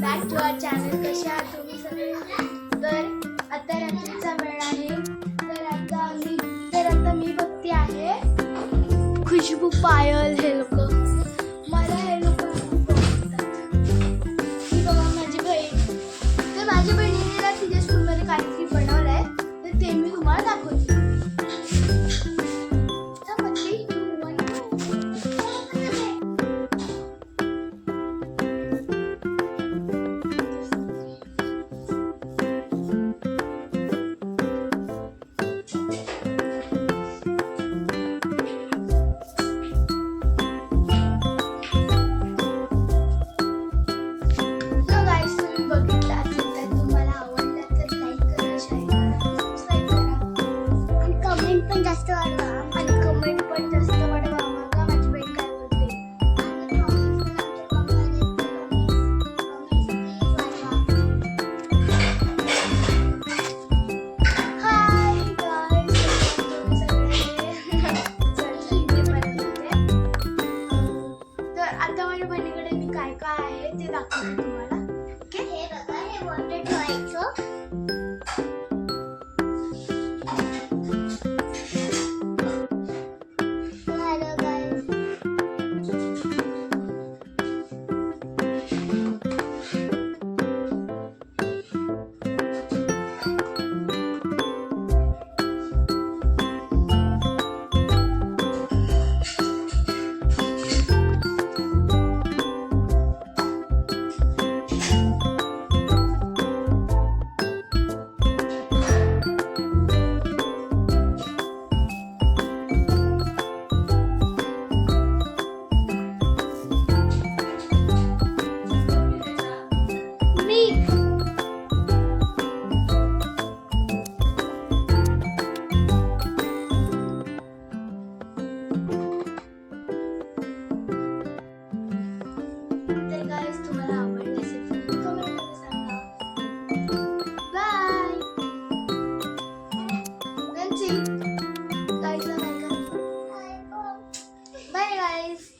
Back to our channel. कशा आहात तुम्ही सगळे? तर आता रात्रीचा वेळ आहे. तर आता मी बघते आहे खुशबू, पायल हे लोक. मला हे लोक खूप आवडतात. ही बघा माझी बहीण. तर माझ्या बहिणीने ना तिच्या स्कूलमध्ये काहीतरी बनवलंय, तर ते मी तुम्हाला दाखवते. जास्त वाढवा आणि कमेंट पण जास्त वाढवा. बघा माझी बहीण काय बोलते. हाय गाईज, तर आता माझ्या बहिणीकडे मी काय काय आहे ते दाखवते तुम्हाला. हे बघा, हे वॉटर ठेवायचं. Bye guys.